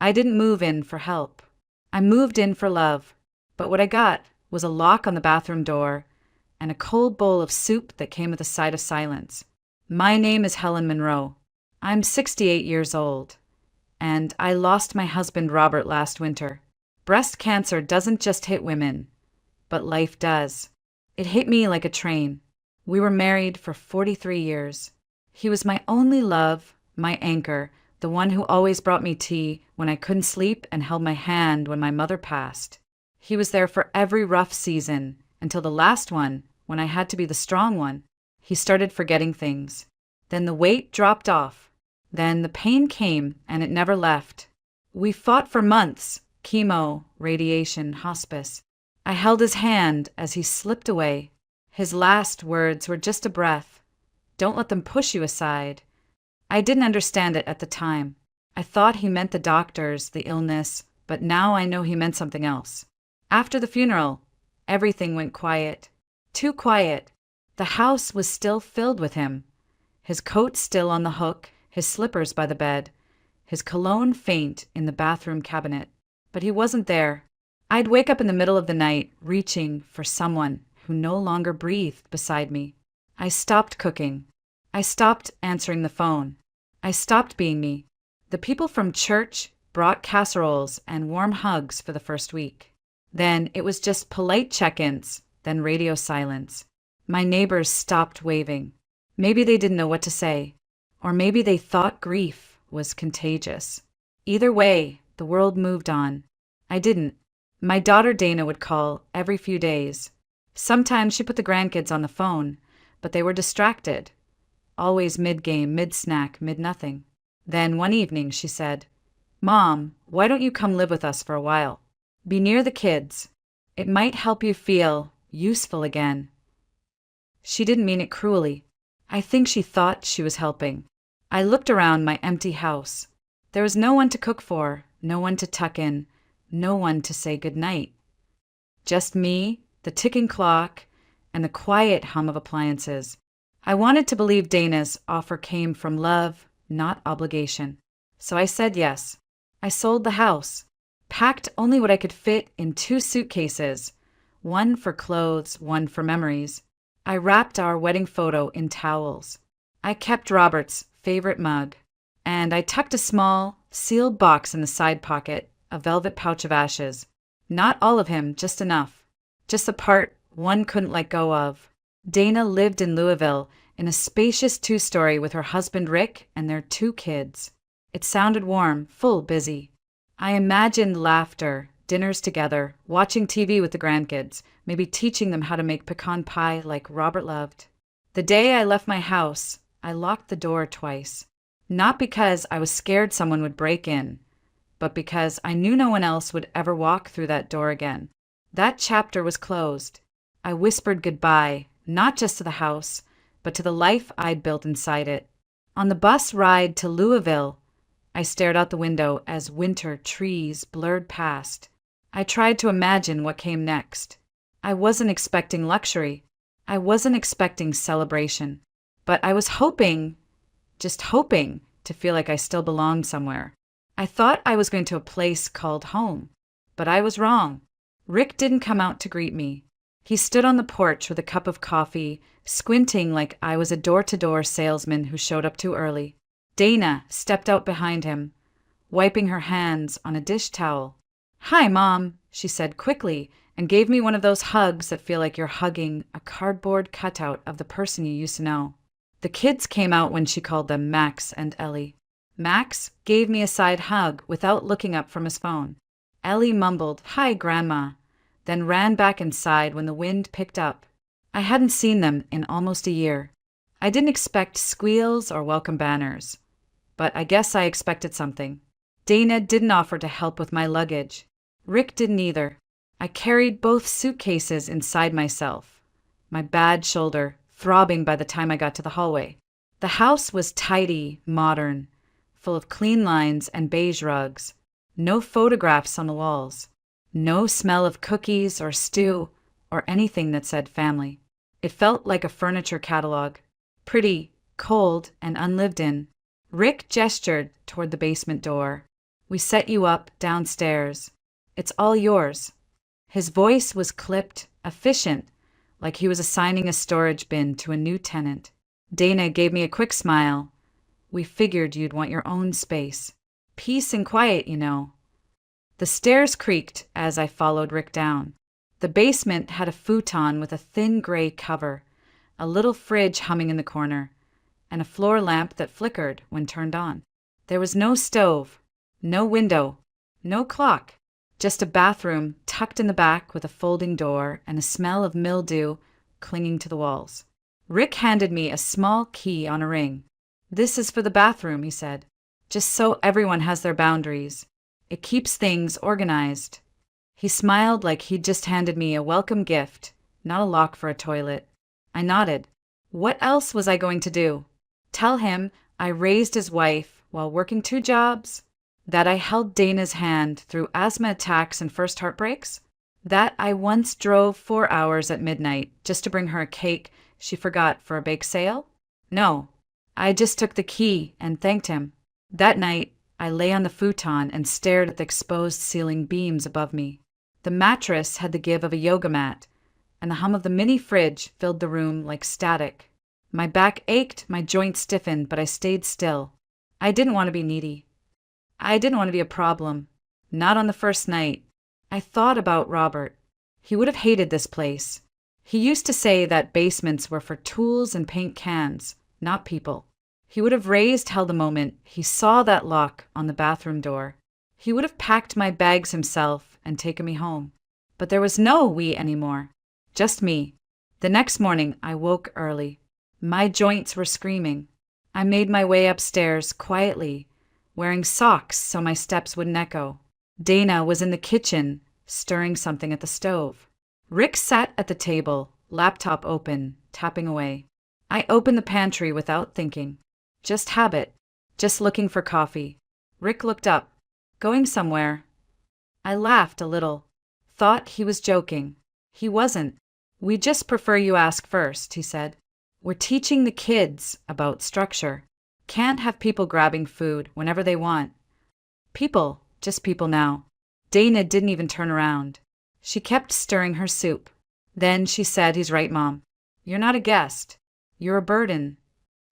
I didn't move in for help. I moved in for love. But what I got was a lock on the bathroom door and a cold bowl of soup that came with a side of silence. My name is Helen Monroe. I'm 68 years old, and I lost my husband Robert last winter. Breast cancer doesn't just hit women, but life does. It hit me like a train. We were married for 43 years. He was my only love, my anchor, the one who always brought me tea when I couldn't sleep and held my hand when my mother passed. He was there for every rough season, until the last one, when I had to be the strong one. He started forgetting things. Then the weight dropped off. Then the pain came, and it never left. We fought for months, chemo, radiation, hospice. I held his hand as he slipped away. His last words were just a breath. Don't let them push you aside. I didn't understand it at the time. I thought he meant the doctors, the illness, but now I know he meant something else. After the funeral, everything went quiet. Too quiet. The house was still filled with him. His coat still on the hook, his slippers by the bed, his cologne faint in the bathroom cabinet. But he wasn't there. I'd wake up in the middle of the night, reaching for someone who no longer breathed beside me. I stopped cooking. I stopped answering the phone. I stopped being me. The people from church brought casseroles and warm hugs for the first week. Then it was just polite check-ins, then radio silence. My neighbors stopped waving. Maybe they didn't know what to say, or maybe they thought grief was contagious. Either way, the world moved on. I didn't. My daughter Dana would call every few days. Sometimes she put the grandkids on the phone, but they were distracted. Always mid-game, mid-snack, mid-nothing. Then one evening she said, "Mom, why don't you come live with us for a while? Be near the kids. It might help you feel useful again." She didn't mean it cruelly. I think she thought she was helping. I looked around my empty house. There was no one to cook for, no one to tuck in, no one to say goodnight. Just me, the ticking clock, and the quiet hum of appliances. I wanted to believe Dana's offer came from love, not obligation. So I said yes. I sold the house, packed only what I could fit in 2 suitcases, one for clothes, one for memories. I wrapped our wedding photo in towels. I kept Robert's favorite mug, and I tucked a small, sealed box in the side pocket, a velvet pouch of ashes. Not all of him, just enough. Just the part one couldn't let go of. Dana lived in Louisville in a spacious 2-story with her husband Rick and their 2 kids. It sounded warm, full, busy. I imagined laughter, dinners together, watching TV with the grandkids, maybe teaching them how to make pecan pie like Robert loved. The day I left my house, I locked the door twice. Not because I was scared someone would break in, but because I knew no one else would ever walk through that door again. That chapter was closed. I whispered goodbye, not just to the house, but to the life I'd built inside it. On the bus ride to Louisville, I stared out the window as winter trees blurred past. I tried to imagine what came next. I wasn't expecting luxury. I wasn't expecting celebration. But I was hoping, just hoping, to feel like I still belonged somewhere. I thought I was going to a place called home, but I was wrong. Rick didn't come out to greet me. He stood on the porch with a cup of coffee, squinting like I was a door-to-door salesman who showed up too early. Dana stepped out behind him, wiping her hands on a dish towel. "Hi, Mom," she said quickly, and gave me one of those hugs that feel like you're hugging a cardboard cutout of the person you used to know. The kids came out when she called them Max and Ellie. Max gave me a side hug without looking up from his phone. Ellie mumbled, "Hi, Grandma," then ran back inside when the wind picked up. I hadn't seen them in almost a year. I didn't expect squeals or welcome banners, but I guess I expected something. Dana didn't offer to help with my luggage. Rick didn't either. I carried both suitcases inside myself, my bad shoulder throbbing by the time I got to the hallway. The house was tidy, modern, full of clean lines and beige rugs. No photographs on the walls. No smell of cookies or stew or anything that said family. It felt like a furniture catalog. Pretty, cold, and unlived in. Rick gestured toward the basement door. We set you up downstairs. It's all yours." His voice was clipped, efficient, like he was assigning a storage bin to a new tenant. Dana gave me a quick smile. "We figured you'd want your own space. Peace and quiet, you know." The stairs creaked as I followed Rick down. The basement had a futon with a thin gray cover, a little fridge humming in the corner, and a floor lamp that flickered when turned on. There was no stove, no window, no clock, just a bathroom tucked in the back with a folding door and a smell of mildew clinging to the walls. Rick handed me a small key on a ring. "This is for the bathroom," he said, "just so everyone has their boundaries. It keeps things organized." He smiled like he'd just handed me a welcome gift, not a lock for a toilet. I nodded. What else was I going to do? Tell him I raised his wife while working 2 jobs? That I held Dana's hand through asthma attacks and first heartbreaks? That I once drove 4 hours at midnight just to bring her a cake she forgot for a bake sale? No. I just took the key and thanked him. That night, I lay on the futon and stared at the exposed ceiling beams above me. The mattress had the give of a yoga mat, and the hum of the mini fridge filled the room like static. My back ached, my joints stiffened, but I stayed still. I didn't want to be needy. I didn't want to be a problem. Not on the first night. I thought about Robert. He would have hated this place. He used to say that basements were for tools and paint cans, not people. He would have raised hell the moment he saw that lock on the bathroom door. He would have packed my bags himself and taken me home. But there was no we anymore. Just me. The next morning, I woke early. My joints were screaming. I made my way upstairs quietly, wearing socks so my steps wouldn't echo. Dana was in the kitchen, stirring something at the stove. Rick sat at the table, laptop open, tapping away. I opened the pantry without thinking. Just habit. Just looking for coffee. Rick looked up. Going somewhere? I laughed a little. Thought he was joking. He wasn't. "We just prefer you ask first," he said. "We're teaching the kids about structure. Can't have people grabbing food whenever they want. People, just people now." Dana didn't even turn around. She kept stirring her soup. Then she said, "He's right, Mom. You're not a guest. You're a burden."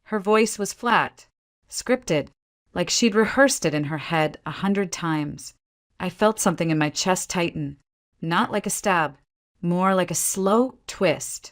Her voice was flat, scripted, like she'd rehearsed it in her head 100 times. I felt something in my chest tighten, not like a stab, more like a slow twist,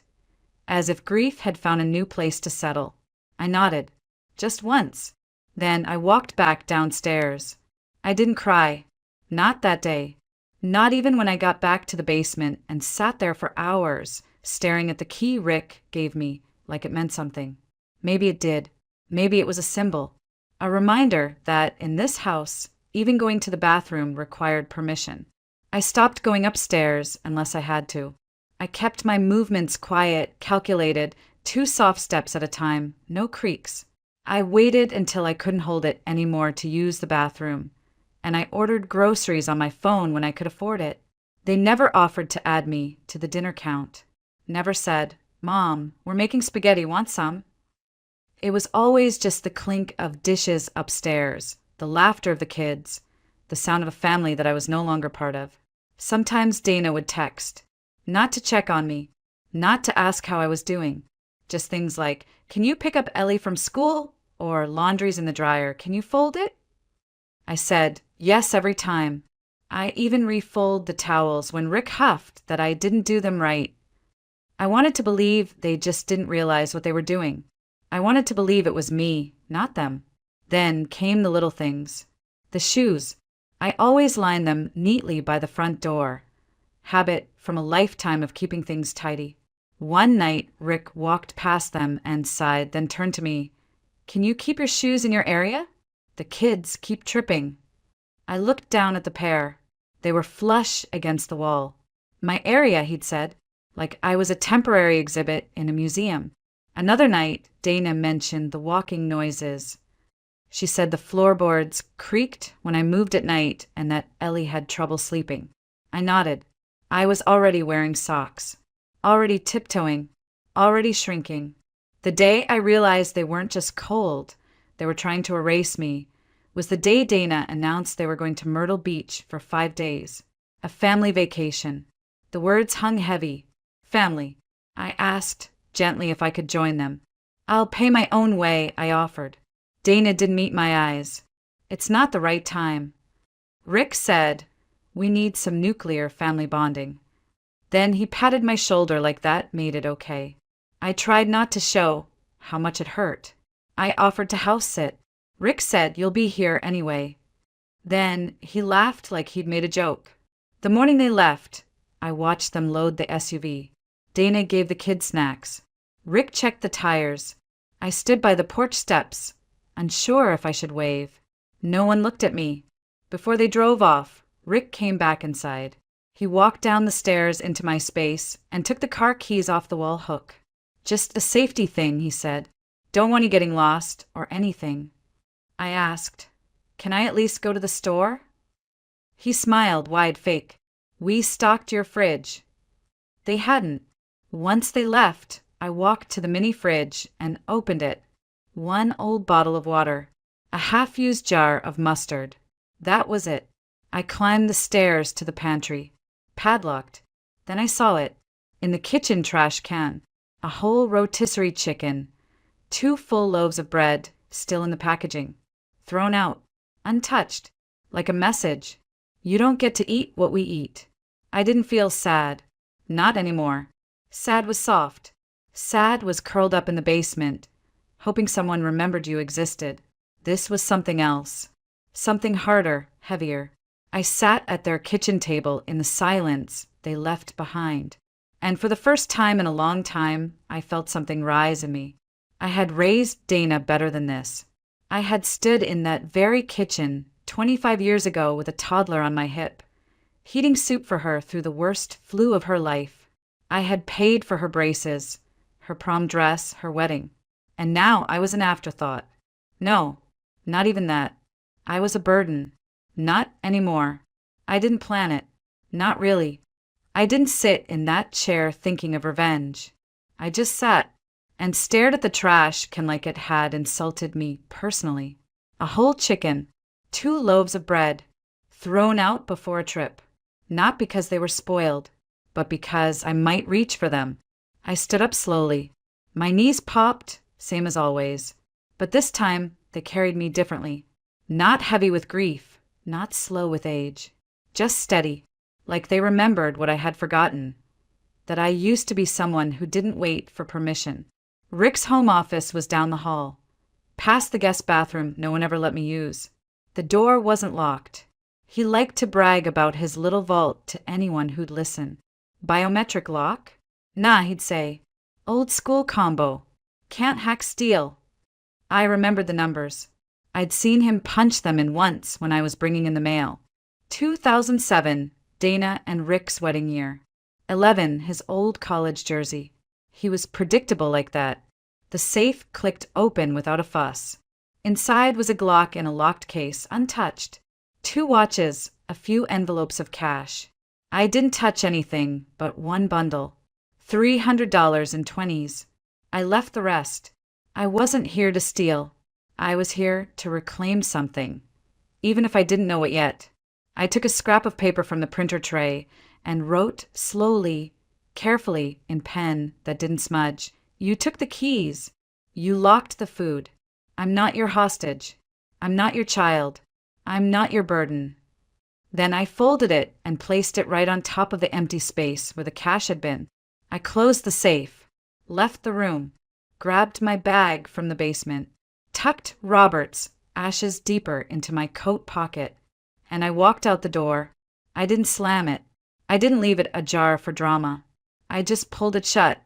as if grief had found a new place to settle. I nodded, just once. Then I walked back downstairs. I didn't cry, not that day, not even when I got back to the basement and sat there for hours, staring at the key Rick gave me like it meant something. Maybe it did. Maybe it was a symbol. A reminder that in this house, even going to the bathroom required permission. I stopped going upstairs unless I had to. I kept my movements quiet, calculated, 2 soft steps at a time, no creaks. I waited until I couldn't hold it anymore to use the bathroom, and I ordered groceries on my phone when I could afford it. They never offered to add me to the dinner count. Never said, "Mom, we're making spaghetti, want some?" It was always just the clink of dishes upstairs, the laughter of the kids, the sound of a family that I was no longer part of. Sometimes Dana would text, not to check on me, not to ask how I was doing, just things like, "Can you pick up Ellie from school?" or "Laundry's in the dryer, can you fold it?" I said yes every time. I even refolded the towels when Rick huffed that I didn't do them right. I wanted to believe they just didn't realize what they were doing. I wanted to believe it was me, not them. Then came the little things. The shoes. I always lined them neatly by the front door. Habit from a lifetime of keeping things tidy. One night, Rick walked past them and sighed, then turned to me. "Can you keep your shoes in your area? The kids keep tripping." I looked down at the pair. They were flush against the wall. "My area," he'd said, like I was a temporary exhibit in a museum. Another night, Dana mentioned the walking noises. She said the floorboards creaked when I moved at night and that Ellie had trouble sleeping. I nodded. I was already wearing socks, already tiptoeing, already shrinking. The day I realized they weren't just cold, they were trying to erase me, was the day Dana announced they were going to Myrtle Beach for 5 days. A family vacation. The words hung heavy. Family. I asked gently if I could join them. I'll pay my own way, I offered. Dana didn't meet my eyes. It's not the right time. Rick said, we need some nuclear family bonding. Then he patted my shoulder like that made it okay. I tried not to show how much it hurt. I offered to house sit. Rick said, you'll be here anyway. Then he laughed like he'd made a joke. The morning they left, I watched them load the SUV. Dana gave the kids snacks. Rick checked the tires. I stood by the porch steps, unsure if I should wave. No one looked at me. Before they drove off, Rick came back inside. He walked down the stairs into my space and took the car keys off the wall hook. Just a safety thing, he said. Don't want you getting lost or anything. I asked, can I at least go to the store? He smiled, wide fake. We stocked your fridge. They hadn't. Once they left, I walked to the mini fridge and opened it. One old bottle of water. A half-used jar of mustard. That was it. I climbed the stairs to the pantry. Padlocked. Then I saw it. In the kitchen trash can. A whole rotisserie chicken. 2 full loaves of bread, still in the packaging. Thrown out. Untouched. Like a message. You don't get to eat what we eat. I didn't feel sad. Not anymore. Sad was soft. Sad was curled up in the basement, hoping someone remembered you existed. This was something else. Something harder, heavier. I sat at their kitchen table in the silence they left behind. And for the first time in a long time, I felt something rise in me. I had raised Dana better than this. I had stood in that very kitchen 25 years ago with a toddler on my hip, heating soup for her through the worst flu of her life. I had paid for her braces, her prom dress, her wedding. And now I was an afterthought. No, not even that. I was a burden. Not anymore. I didn't plan it. Not really. I didn't sit in that chair thinking of revenge. I just sat and stared at the trash can like it had insulted me personally. A whole chicken, 2 loaves of bread, thrown out before a trip. Not because they were spoiled, but because I might reach for them. I stood up slowly. My knees popped, same as always. But this time, they carried me differently. Not heavy with grief, not slow with age. Just steady, like they remembered what I had forgotten. That I used to be someone who didn't wait for permission. Rick's home office was down the hall. Past the guest bathroom no one ever let me use. The door wasn't locked. He liked to brag about his little vault to anyone who'd listen. Biometric lock? Nah, he'd say. Old school combo. Can't hack steel. I remembered the numbers. I'd seen him punch them in once when I was bringing in the mail. 2007, Dana and Rick's wedding year. 11, his old college jersey. He was predictable like that. The safe clicked open without a fuss. Inside was a Glock in a locked case, untouched. 2 watches, a few envelopes of cash. I didn't touch anything but one bundle. $300 in 20s. I left the rest. I wasn't here to steal. I was here to reclaim something, even if I didn't know it yet. I took a scrap of paper from the printer tray and wrote slowly, carefully, in pen that didn't smudge. You took the keys. You locked the food. I'm not your hostage. I'm not your child. I'm not your burden. Then I folded it and placed it right on top of the empty space where the cash had been. I closed the safe, left the room, grabbed my bag from the basement, tucked Robert's ashes deeper into my coat pocket, and I walked out the door. I didn't slam it. I didn't leave it ajar for drama. I just pulled it shut.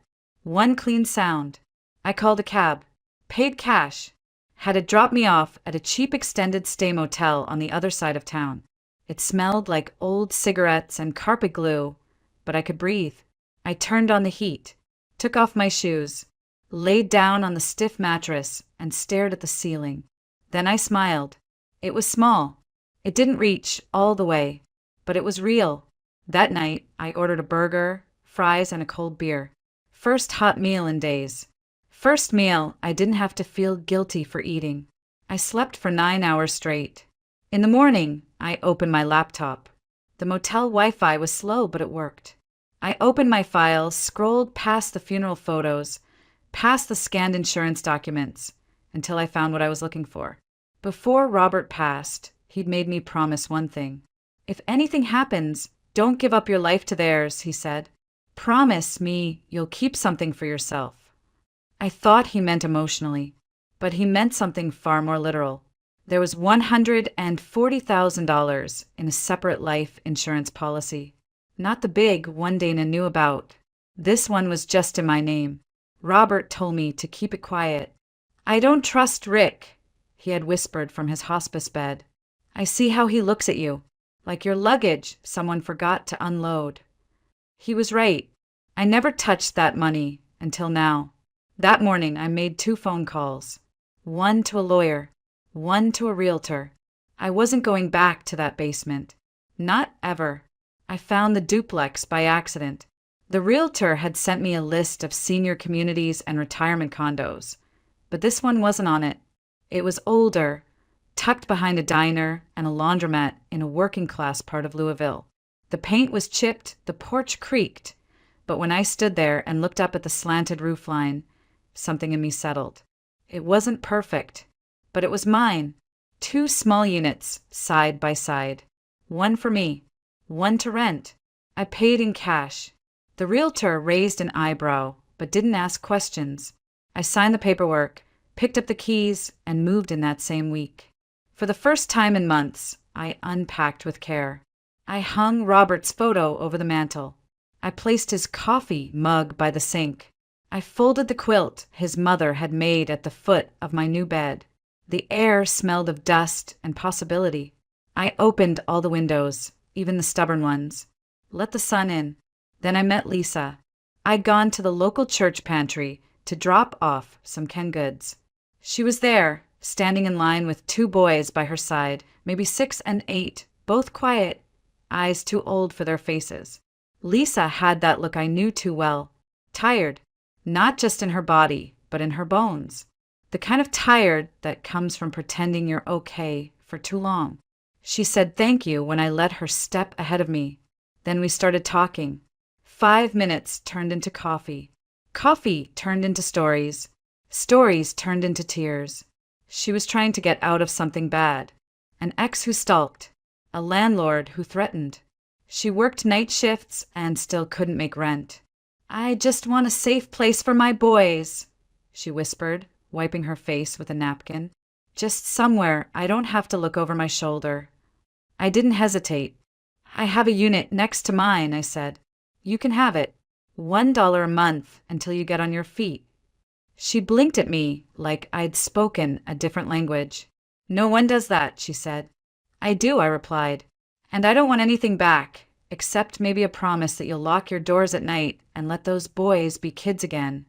One clean sound. I called a cab, paid cash, had it drop me off at a cheap extended stay motel on the other side of town. It smelled like old cigarettes and carpet glue, but I could breathe. I turned on the heat, took off my shoes, laid down on the stiff mattress and stared at the ceiling. Then I smiled. It was small. It didn't reach all the way, but it was real. That night, I ordered a burger, fries, and a cold beer. First hot meal in days. First meal I didn't have to feel guilty for eating. I slept for 9 hours straight. In the morning, I opened my laptop. The motel Wi-Fi was slow, but it worked. I opened my files, scrolled past the funeral photos, past the scanned insurance documents, until I found what I was looking for. Before Robert passed, he'd made me promise one thing. If anything happens, don't give up your life to theirs, he said. Promise me you'll keep something for yourself. I thought he meant emotionally, but he meant something far more literal. There was $140,000 in a separate life insurance policy. Not the big one Dana knew about. This one was just in my name. Robert told me to keep it quiet. I don't trust Rick, he had whispered from his hospice bed. I see how he looks at you, like your luggage someone forgot to unload. He was right. I never touched that money until now. That morning I made 2 phone calls. One to a lawyer, one to a realtor. I wasn't going back to that basement. Not ever. I found the duplex by accident. The realtor had sent me a list of senior communities and retirement condos, but this one wasn't on it. It was older, tucked behind a diner and a laundromat in a working-class part of Louisville. The paint was chipped, the porch creaked, but when I stood there and looked up at the slanted roofline, something in me settled. It wasn't perfect, but it was mine. 2 small units, side by side. One for me, one to rent. I paid in cash. The realtor raised an eyebrow, but didn't ask questions. I signed the paperwork, picked up the keys, and moved in that same week. For the first time in months, I unpacked with care. I hung Robert's photo over the mantel. I placed his coffee mug by the sink. I folded the quilt his mother had made at the foot of my new bed. The air smelled of dust and possibility. I opened all the windows, even the stubborn ones. Let the sun in. Then I met Lisa. I'd gone to the local church pantry to drop off some canned goods. She was there, standing in line with 2 boys by her side, maybe 6 and 8, both quiet, eyes too old for their faces. Lisa had that look I knew too well. Tired, not just in her body, but in her bones. The kind of tired that comes from pretending you're okay for too long. She said thank you when I let her step ahead of me. Then we started talking. 5 minutes turned into coffee. Coffee turned into stories. Stories turned into tears. She was trying to get out of something bad. An ex who stalked. A landlord who threatened. She worked night shifts and still couldn't make rent. I just want a safe place for my boys, she whispered, wiping her face with a napkin. Just somewhere I don't have to look over my shoulder. I didn't hesitate. I have a unit next to mine, I said. You can have it. $1 a month until you get on your feet. She blinked at me like I'd spoken a different language. No one does that, she said. I do, I replied. And I don't want anything back, except maybe a promise that you'll lock your doors at night and let those boys be kids again.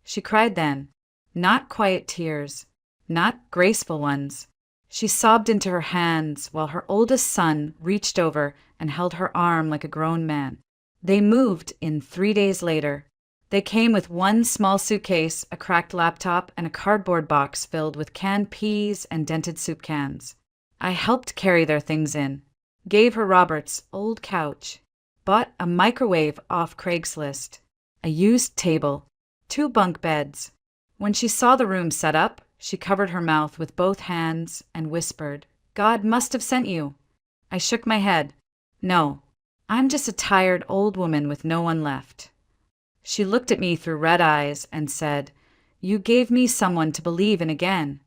She cried then. Not quiet tears, not graceful ones. She sobbed into her hands while her oldest son reached over and held her arm like a grown man. They moved in 3 days later. They came with 1 small suitcase, a cracked laptop, and a cardboard box filled with canned peas and dented soup cans. I helped carry their things in, gave her Robert's old couch, bought a microwave off Craigslist, a used table, 2 bunk beds. When she saw the room set up, she covered her mouth with both hands and whispered, God must have sent you. I shook my head. No, I'm just a tired old woman with no one left. She looked at me through red eyes and said, You gave me someone to believe in again.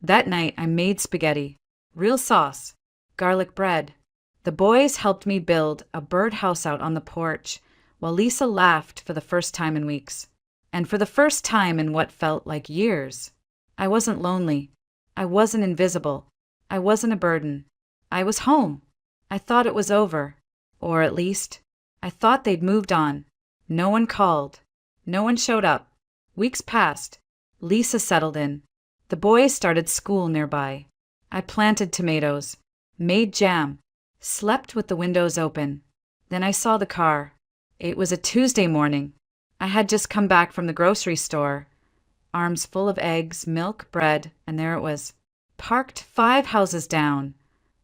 That night I made spaghetti, real sauce, garlic bread. The boys helped me build a birdhouse out on the porch, while Lisa laughed for the first time in weeks. And for the first time in what felt like years. I wasn't lonely. I wasn't invisible. I wasn't a burden. I was home. I thought it was over. Or at least, I thought they'd moved on. No one called. No one showed up. Weeks passed. Lisa settled in. The boys started school nearby. I planted tomatoes, made jam, slept with the windows open. Then I saw the car. It was a Tuesday morning. I had just come back from the grocery store. Arms full of eggs, milk, bread, and there it was. parked 5 houses down,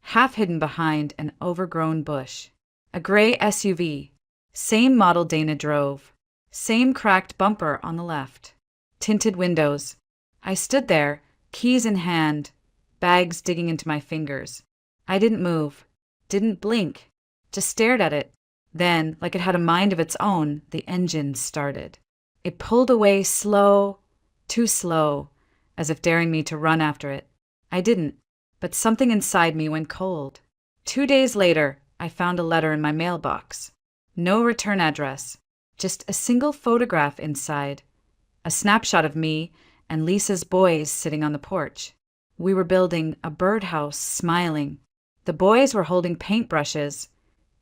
half hidden behind an overgrown bush. A gray SUV, same model Dana drove, same cracked bumper on the left. Tinted windows. I stood there, keys in hand, bags digging into my fingers. I didn't move, didn't blink, just stared at it. Then, like it had a mind of its own, the engine started. It pulled away slow, too slow, as if daring me to run after it. I didn't, but something inside me went cold. 2 days later, I found a letter in my mailbox. No return address, just a single photograph inside. A snapshot of me and Lisa's boys sitting on the porch. We were building a birdhouse, smiling. The boys were holding paintbrushes,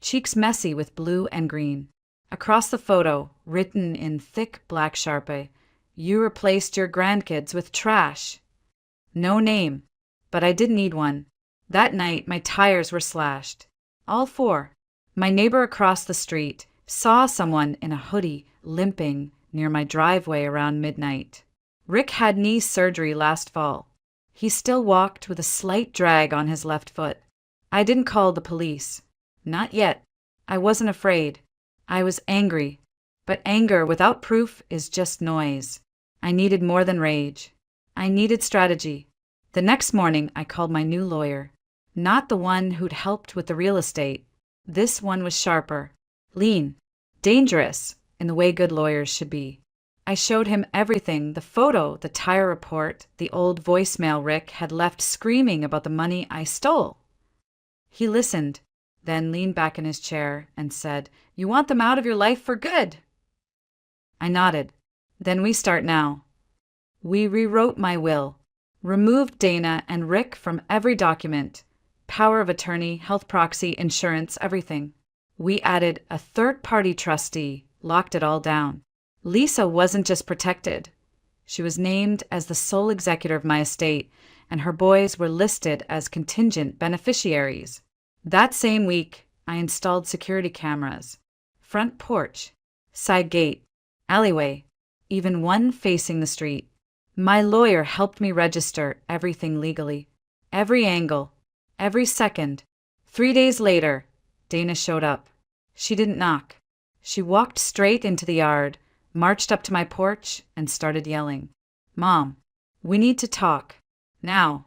cheeks messy with blue and green. Across the photo, written in thick black Sharpie, "You replaced your grandkids with trash." No name, but I did need one. That night, my tires were slashed. All 4. My neighbor across the street saw someone in a hoodie limping near my driveway around midnight. Rick had knee surgery last fall. He still walked with a slight drag on his left foot. I didn't call the police. Not yet. I wasn't afraid. I was angry. But anger without proof is just noise. I needed more than rage. I needed strategy. The next morning, I called my new lawyer. Not the one who'd helped with the real estate. This one was sharper, lean, dangerous, in the way good lawyers should be. I showed him everything, the photo, the tire report, the old voicemail Rick had left screaming about the money I stole. He listened, then leaned back in his chair and said, "You want them out of your life for good?" I nodded. "Then we start now." We rewrote my will, removed Dana and Rick from every document, power of attorney, health proxy, insurance, everything. We added a third-party trustee, locked it all down. Lisa wasn't just protected. She was named as the sole executor of my estate, and her boys were listed as contingent beneficiaries. That same week, I installed security cameras. Front porch, side gate, alleyway, even one facing the street. My lawyer helped me register everything legally. Every angle, every second. 3 days later, Dana showed up. She didn't knock. She walked straight into the yard, marched up to my porch, and started yelling, "Mom, we need to talk. Now."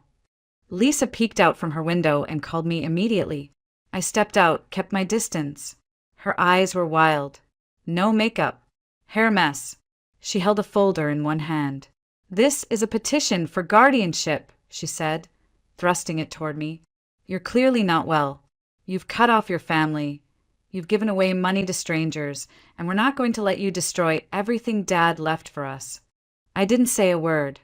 Lisa peeked out from her window and called me immediately. I stepped out, kept my distance. Her eyes were wild. No makeup. Hair mess. She held a folder in one hand. "This is a petition for guardianship," she said, thrusting it toward me. "You're clearly not well. You've cut off your family. You've given away money to strangers, and we're not going to let you destroy everything Dad left for us." I didn't say a word.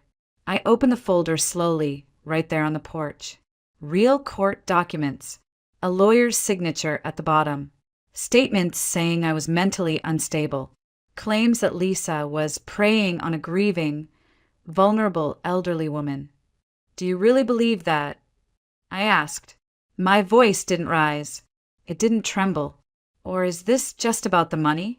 I opened the folder slowly, right there on the porch. Real court documents. A lawyer's signature at the bottom. Statements saying I was mentally unstable. Claims that Lisa was preying on a grieving, vulnerable elderly woman. "Do you really believe that?" I asked. My voice didn't rise. It didn't tremble. "Or is this just about the money?"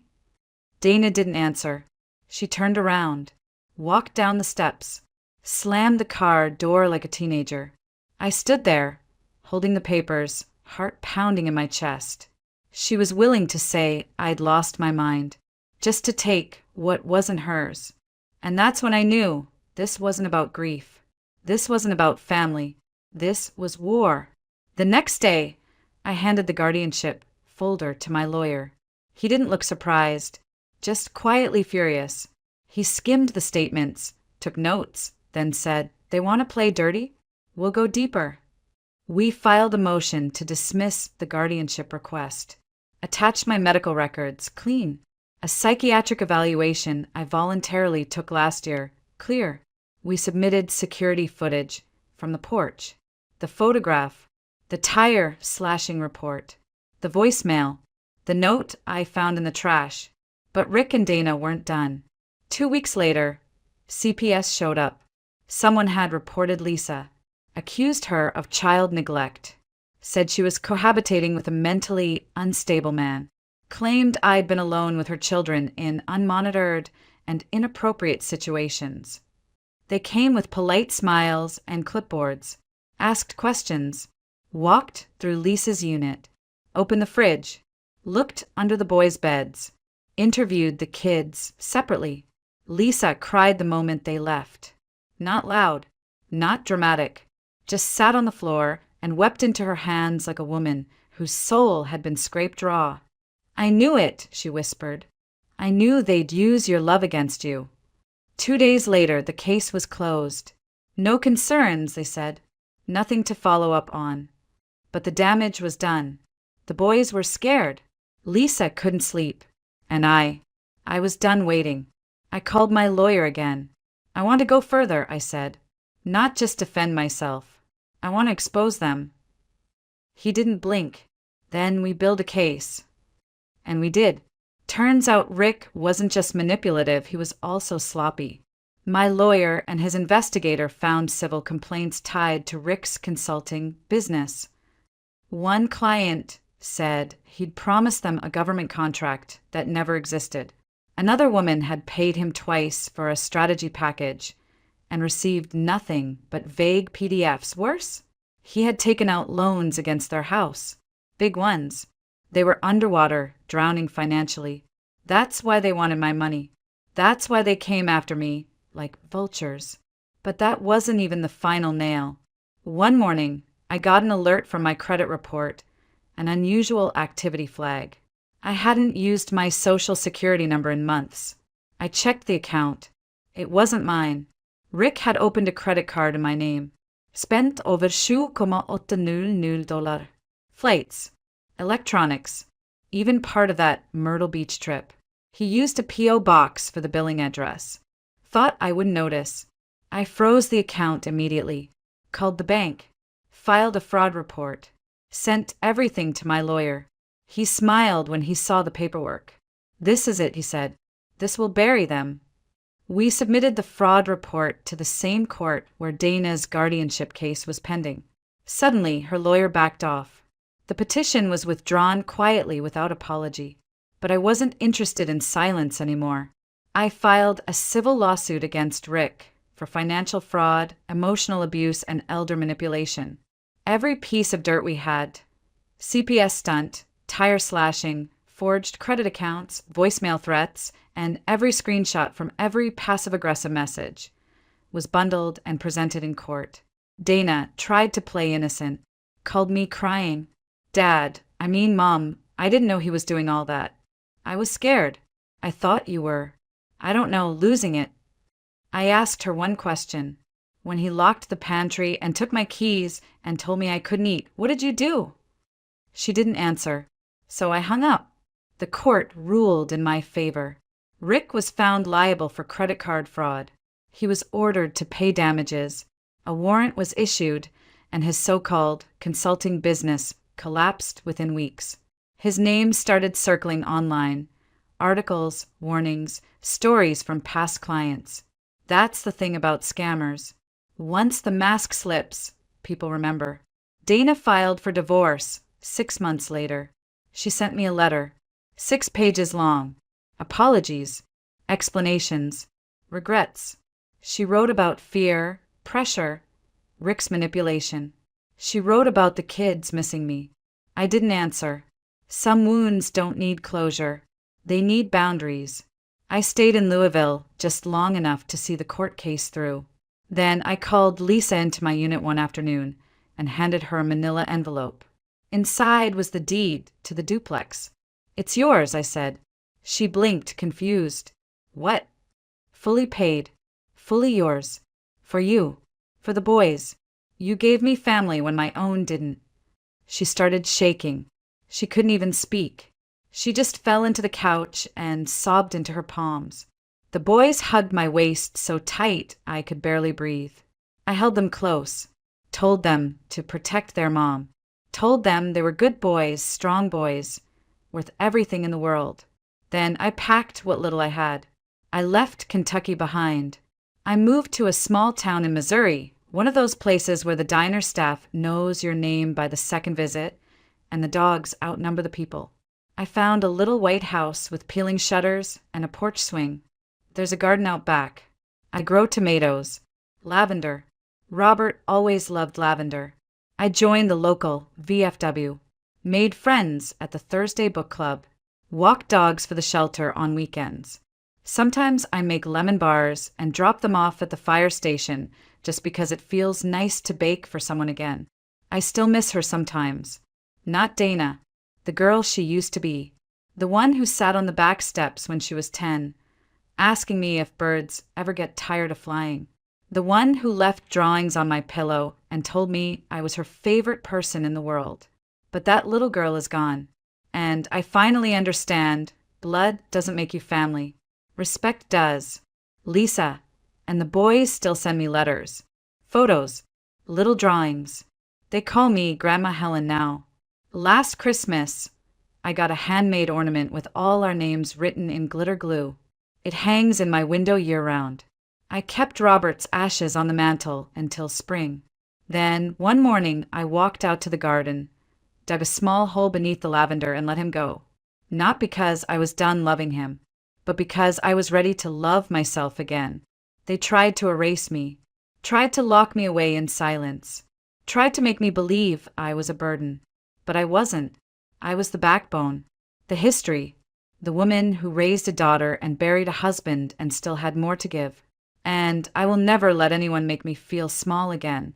Dana didn't answer. She turned around, walked down the steps, slammed the car door like a teenager. I stood there, holding the papers, heart pounding in my chest. She was willing to say I'd lost my mind, just to take what wasn't hers. And that's when I knew this wasn't about grief. This wasn't about family. This was war. The next day, I handed the guardianship folder to my lawyer. He didn't look surprised, just quietly furious. He skimmed the statements, took notes, then said, "They want to play dirty? We'll go deeper." We filed a motion to dismiss the guardianship request. Attached my medical records, clean. A psychiatric evaluation I voluntarily took last year, clear. We submitted security footage from the porch, the photograph, the tire slashing report, the voicemail, the note I found in the trash. But Rick and Dana weren't done. 2 weeks later, CPS showed up. Someone had reported Lisa, accused her of child neglect, said she was cohabitating with a mentally unstable man, claimed I'd been alone with her children in unmonitored and inappropriate situations. They came with polite smiles and clipboards. asked questions, walked through Lisa's unit, opened the fridge, looked under the boys' beds, interviewed the kids separately. Lisa cried the moment they left. Not loud, not dramatic, just sat on the floor and wept into her hands like a woman whose soul had been scraped raw. "I knew it," she whispered. "I knew they'd use your love against you." 2 days later, the case was closed. No concerns, they said. Nothing to follow up on. But the damage was done. The boys were scared. Lisa couldn't sleep. And I was done waiting. I called my lawyer again. "I want to go further," I said. "Not just defend myself. I want to expose them." He didn't blink. "Then we build a case." And we did. Turns out Rick wasn't just manipulative, he was also sloppy. My lawyer and his investigator found civil complaints tied to Rick's consulting business. One client said he'd promised them a government contract that never existed. Another woman had paid him twice for a strategy package and received nothing but vague PDFs. Worse, he had taken out loans against their house. Big ones. They were underwater, drowning financially. That's why they wanted my money. That's why they came after me like vultures. But that wasn't even the final nail. One morning, I got an alert from my credit report, an unusual activity flag. I hadn't used my social security number in months. I checked the account. It wasn't mine. Rick had opened a credit card in my name. Spent over $7,800. Flights, electronics, even part of that Myrtle Beach trip. He used a P.O. box for the billing address. Thought I wouldn't notice. I froze the account immediately, called the bank, filed a fraud report, sent everything to my lawyer. He smiled when he saw the paperwork. "This is it," he said. "This will bury them." We submitted the fraud report to the same court where Dana's guardianship case was pending. Suddenly, her lawyer backed off. The petition was withdrawn quietly without apology. But I wasn't interested in silence anymore. I filed a civil lawsuit against Rick for financial fraud, emotional abuse, and elder manipulation. Every piece of dirt we had, CPS stunt, tire slashing, forged credit accounts, voicemail threats, and every screenshot from every passive-aggressive message, was bundled and presented in court. Dana tried to play innocent, called me crying. Mom, I didn't know he was doing all that. I was scared. I thought you were, losing it. I asked her one question. When he locked the pantry and took my keys and told me I couldn't eat, what did you do? She didn't answer, so I hung up. The court ruled in my favor. Rick was found liable for credit card fraud. He was ordered to pay damages. A warrant was issued, and his so-called consulting business collapsed within weeks. His name started circling online. Articles, warnings, stories from past clients. That's the thing about scammers. Once the mask slips, people remember. Dana filed for divorce 6 months later. She sent me a letter, 6 pages long. Apologies, explanations, regrets. She wrote about fear, pressure, Rick's manipulation. She wrote about the kids missing me. I didn't answer. Some wounds don't need closure. They need boundaries. I stayed in Louisville just long enough to see the court case through. Then I called Lisa into my unit one afternoon and handed her a manila envelope. Inside was the deed to the duplex. "It's yours," I said. She blinked, confused. "What?" "Fully paid. Fully yours. For you. For the boys. You gave me family when my own didn't." She started shaking. She couldn't even speak. She just fell into the couch and sobbed into her palms. The boys hugged my waist so tight I could barely breathe. I held them close, told them to protect their mom, told them they were good boys, strong boys, worth everything in the world. Then I packed what little I had. I left Kentucky behind. I moved to a small town in Missouri, one of those places where the diner staff knows your name by the second visit, and the dogs outnumber the people. I found a little white house with peeling shutters and a porch swing. There's a garden out back. I grow tomatoes, lavender, Robert always loved lavender. I joined the local VFW, made friends at the Thursday book club, walked dogs for the shelter on weekends. Sometimes I make lemon bars and drop them off at the fire station just because it feels nice to bake for someone again. I still miss her sometimes. Not Dana, the girl she used to be, the one who sat on the back steps when she was 10, asking me if birds ever get tired of flying. The one who left drawings on my pillow and told me I was her favorite person in the world. But that little girl is gone. And I finally understand blood doesn't make you family. Respect does. Lisa. And the boys still send me letters, photos, little drawings. They call me Grandma Helen now. Last Christmas, I got a handmade ornament with all our names written in glitter glue. It hangs in my window year-round. I kept Robert's ashes on the mantel until spring. Then, one morning, I walked out to the garden, dug a small hole beneath the lavender and let him go. Not because I was done loving him, but because I was ready to love myself again. They tried to erase me, tried to lock me away in silence, tried to make me believe I was a burden. But I wasn't. I was the backbone, the history, the woman who raised a daughter and buried a husband and still had more to give. And I will never let anyone make me feel small again.